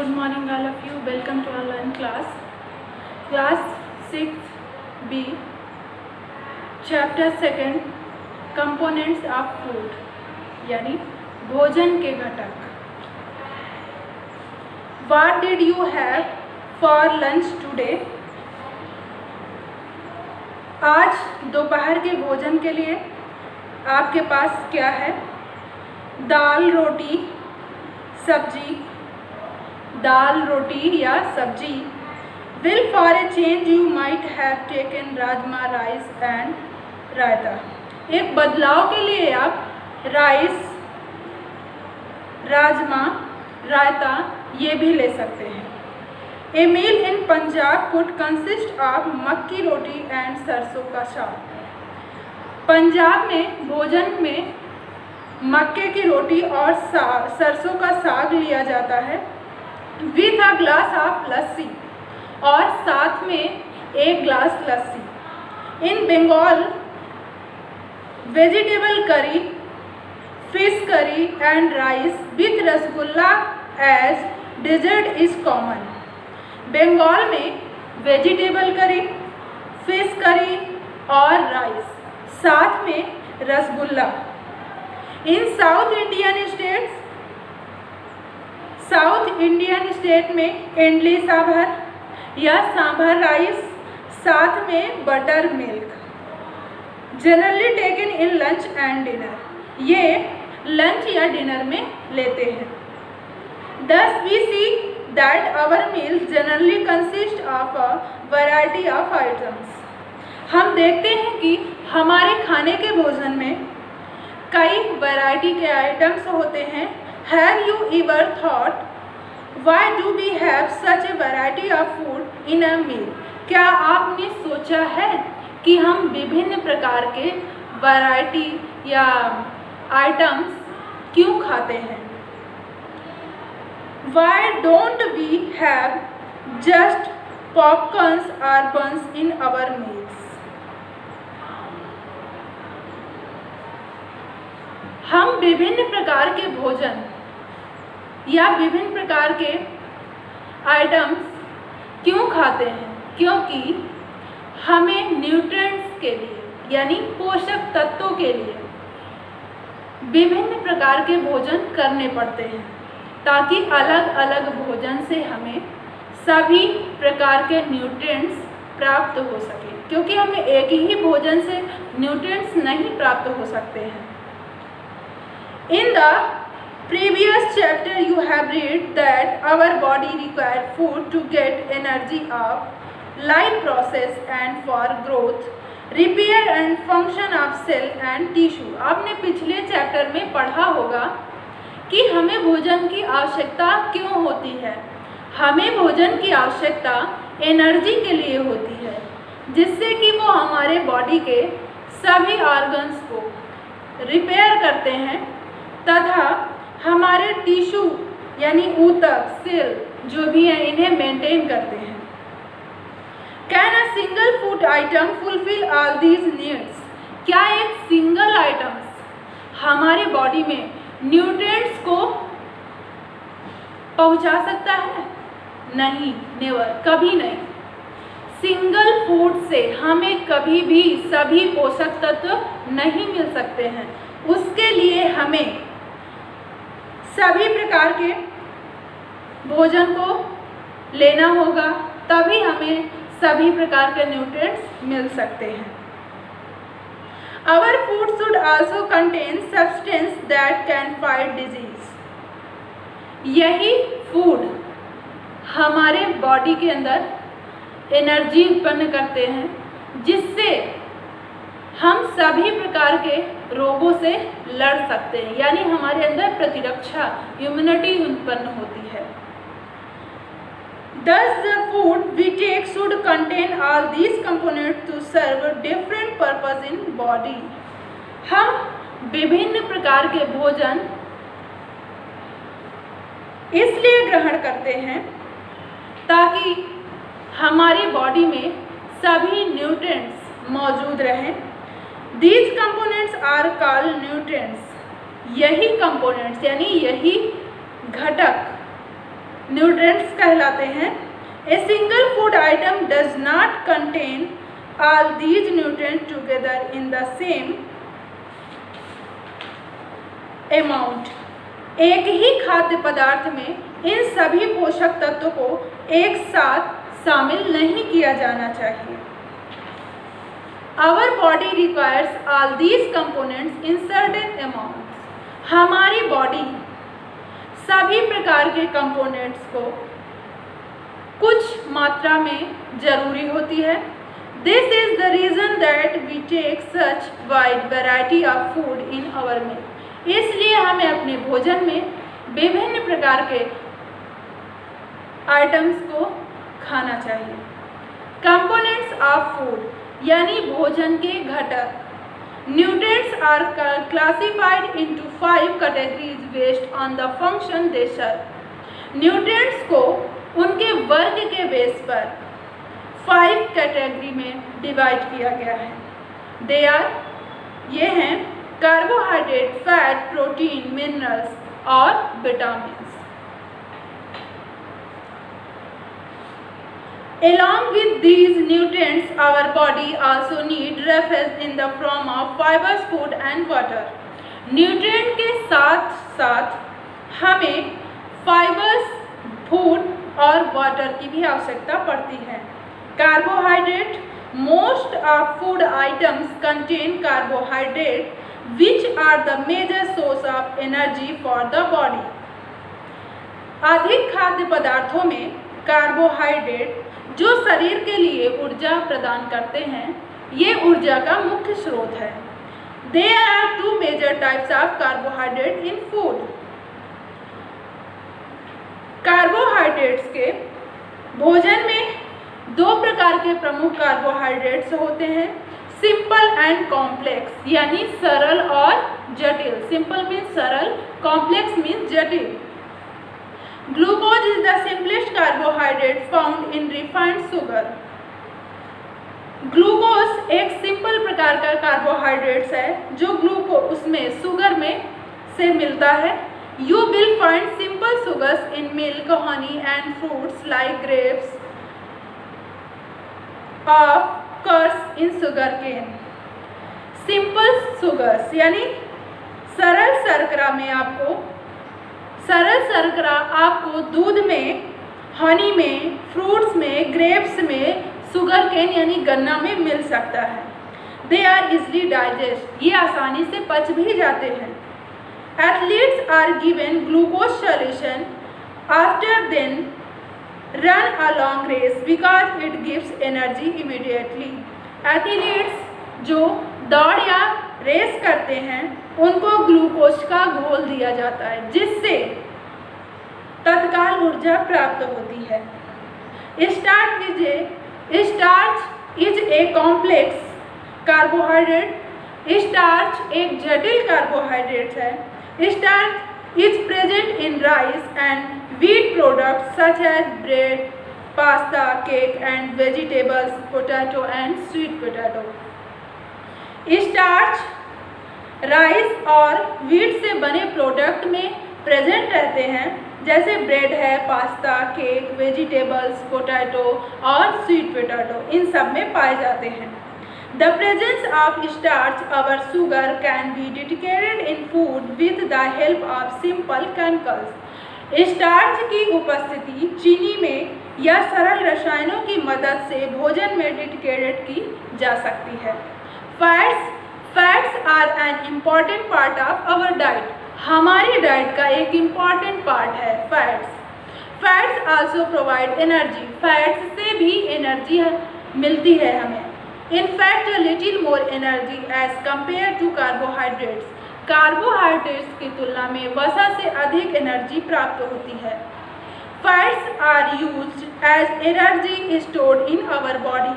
Good morning all of you. Welcome to online class 6B, chapter 2, components of food, यानी भोजन के घटक. What did you have for lunch today? आज दोपहर के भोजन के लिए आपके पास क्या है? दाल रोटी सब्जी, दाल रोटी या सब्जी. Will for a change you might have taken rajma rice and raita. एक बदलाव के लिए आप राइस, राजमा, रायता ये भी ले सकते हैं. A meal in Punjab could consist of मक्की रोटी एंड सरसों का साग. पंजाब में भोजन में मक्के की रोटी और सरसों का साग लिया जाता है. With a glass of lassi, और साथ में एक ग्लास लस्सी. In Bengal vegetable curry, fish curry and rice with rasgulla as dessert is common. Bengal में वेजिटेबल करी, फिश करी और राइस, साथ में rasgulla. In South Indian state में इडली सांभर या सांभर राइस, साथ में butter milk. Generally taken in lunch and dinner, ये लंच या डिनर में लेते हैं. Thus we see that our meals generally consist of a variety of items. हम देखते हैं कि हमारे खाने के भोजन में कई वैरायटी के आइटम्स होते हैं. Have you ever thought why do we have such a variety of food in a meal? क्या आपने सोचा है कि हम विभिन्न प्रकार के वैरायटी या आइटम्स क्यों खाते हैं? Why don't we have just popcorns or buns in our meals? हम विभिन्न प्रकार के भोजन या विभिन्न प्रकार के आइटम्स क्यों खाते हैं? क्योंकि हमें न्यूट्रिएंट्स के लिए यानी पोषक तत्वों के लिए विभिन्न प्रकार के भोजन करने पड़ते हैं, ताकि अलग अलग भोजन से हमें सभी प्रकार के न्यूट्रिएंट्स प्राप्त हो सके. क्योंकि हमें एक ही भोजन से न्यूट्रिएंट्स नहीं प्राप्त हो सकते हैं. In the previous chapter you have read that our body require food to get energy of life process and for growth, repair and function of cell and tissue. आपने पिछले चैप्टर में पढ़ा होगा कि हमें भोजन की आवश्यकता क्यों होती है. हमें भोजन की आवश्यकता एनर्जी के लिए होती है, जिससे कि वो हमारे बॉडी के सभी ऑर्गन्स को रिपेयर करते हैं तथा हमारे टिश्यू यानी ऊतक, सेल जो भी हैं इन्हें मेंटेन करते हैं. Can a single food item fulfil all these needs? क्या एक सिंगल आइटम्स हमारे बॉडी में न्यूट्रिएंट्स को पहुंचा सकता है? नहीं, नेवर, कभी नहीं. सिंगल फूड से हमें कभी भी सभी पोषक तत्व नहीं मिल सकते हैं. उसके लिए हमें सभी प्रकार के भोजन को लेना होगा, तभी हमें सभी प्रकार के न्यूट्रिएंट्स मिल सकते हैं. Our food should also contain substance that can fight disease. यही फूड हमारे बॉडी के अंदर एनर्जी उत्पन्न करते हैं, जिससे हम सभी प्रकार के रोगों से लड़ सकते हैं, यानी हमारे अंदर प्रतिरक्षा इम्यूनिटी उत्पन्न होती है. Thus the food we take should contain all these components to serve different purpose in body. हम विभिन्न प्रकार के भोजन इसलिए ग्रहण करते हैं ताकि हमारी बॉडी में सभी न्यूट्रिएंट्स मौजूद रहें. These components are called nutrients. यही कंपोनेंट्स यानी यही घटक न्यूट्रिएंट्स कहलाते हैं। A single food item does not contain all these nutrients together in the same amount. एक ही खाद्य पदार्थ में इन सभी पोषक तत्वों को एक साथ शामिल नहीं किया जाना चाहिए। Our body requires all these components in certain amounts. हमारी बॉडी सभी प्रकार के कंपोनेंट्स को कुछ मात्रा में जरूरी होती है। This is the reason that we take such wide variety of food in our meal. इसलिए हमें अपने भोजन में विभिन्न प्रकार के आइटम्स को खाना चाहिए। कंपोनेंट्स ऑफ फूड यानी भोजन के घटक। Nutrients are classified into 5 categories based on the function they serve. Nutrients को उनके वर्ग के बेस पर 5 कैटेगरी में डिवाइड किया गया है। दे आर, ये हैं कार्बोहाइड्रेट, फैट, प्रोटीन, मिनरल्स और vitamin. Along with these nutrients, our body also need refuge in the form of fibers, food and water. Nutrient के साथ साथ हमें फाइबर्स, फूड और वाटर की भी आवश्यकता पड़ती है। Carbohydrate, most of food items contain carbohydrate which are the major source of energy for the body. अधिक खाद्य पदार्थों में कार्बोहाइड्रेट जो शरीर के लिए ऊर्जा प्रदान करते हैं, ये ऊर्जा का मुख्य स्रोत है। There are 2 major types of carbohydrate in food. Carbohydrates के भोजन में 2 प्रकार के प्रमुख कार्बोहाइड्रेट्स होते हैं, सिंपल एंड कॉम्प्लेक्स यानी सरल और जटिल। सिंपल मीन्स सरल, कॉम्प्लेक्स मीन्स जटिल। Glucose is the simplest carbohydrate found in refined sugar. Glucose एक सिंपल प्रकार का कार्बोहाइड्रेट्स है जो ग्लूकोज उसमें शुगर में से मिलता है। You will find simple sugars in milk, honey and fruits like grapes, of course in sugar cane. Simple sugars यानी सरल शर्करा में आपको दूध में, हनी में, फ्रूट्स में, ग्रेप्स में, शुगर केन यानी गन्ना में मिल सकता है। दे आर इजली डाइजेस्ट, ये आसानी से पच भी जाते हैं। Athletes are given glucose solution after then run a long race because it gives energy immediately. Athletes जो दौड़ या रेस करते हैं उनको ग्लूकोज का घोल दिया जाता है जिससे तत्काल ऊर्जा प्राप्त होती है। Starch is a complex carbohydrate. Starch एक जटिल कार्बोहाइड्रेट है। Starch is present in rice and wheat products such as bread, pasta, cake and vegetables, potato and sweet potato. Starch rice और व्हीट से बने प्रोडक्ट में प्रेजेंट रहते हैं जैसे ब्रेड है, पास्ता, केक, वेजिटेबल्स, पोटैटो और स्वीट पोटैटो, इन सब में पाए जाते हैं। द प्रेजेंस ऑफ स्टार्च और sugar can be detected in food with the help of simple chemicals. Starch की उपस्थिति चीनी में या सरल रसायनों की मदद से भोजन में डिटेक्टेड की जा सकती है। Fats are an important part of our diet. हमारी डाइट का एक इम्पॉर्टेंट पार्ट है fats also provide energy. Fats से भी एनर्जी मिलती है हमें। In fact little more energy as compare to carbohydrates. Carbohydrates की तुलना में वसा से अधिक एनर्जी प्राप्त होती है। Fats are used as energy stored in our body.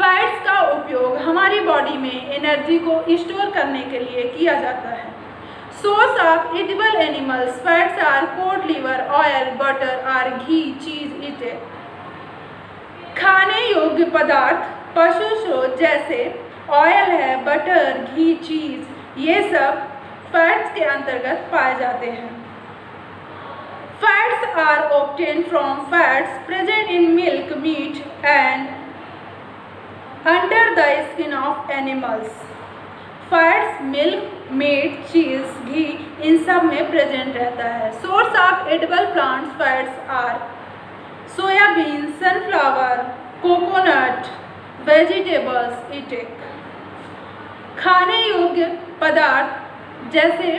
Fats का उपयोग हमारी बॉडी में एनर्जी को स्टोर करने के लिए किया जाता है। Source of edible animals fats R code, liver, oil, butter और घी, चीज इत्यादि। खाने योग्य पदार्थ पशु स्रोत जैसे ऑयल है, बटर, घी, चीज, ये सब फैट्स के अंतर्गत पाए जाते हैं। Fats Fats are obtained from fats present in milk, meat and under the skin of animals. Fats, milk, meat, cheese, ghee इन सब में प्रेजेंट रहता है. Source of edible plants fats are soybean, sunflower, coconut, vegetables, etc. खाने योग्य पदार्थ जैसे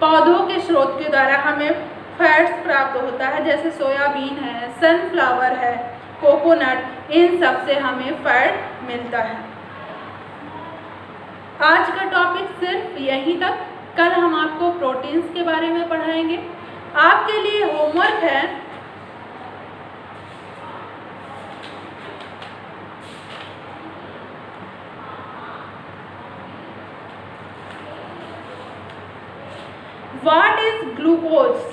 पौधों के स्रोत के द्वारा हमें फैट्स प्राप्त होता है, जैसे सोयाबीन है, सनफ्लावर है, कोकोनट, इन सब से हमें फैट मिलता है. आज का टॉपिक सिर्फ यहीं तक. कल हम आपको प्रोटीन्स के बारे में पढ़ाएंगे. आपके लिए होमवर्क है What is glucose?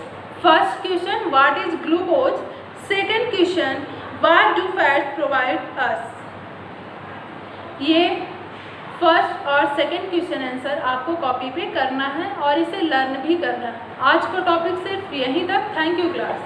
First question, what is glucose? Second question, what do fats provide us? ये फर्स्ट और सेकंड क्वेश्चन आंसर आपको कॉपी पे करना है और इसे लर्न भी करना है. आज का टॉपिक सिर्फ यहीं तक. Thank you class.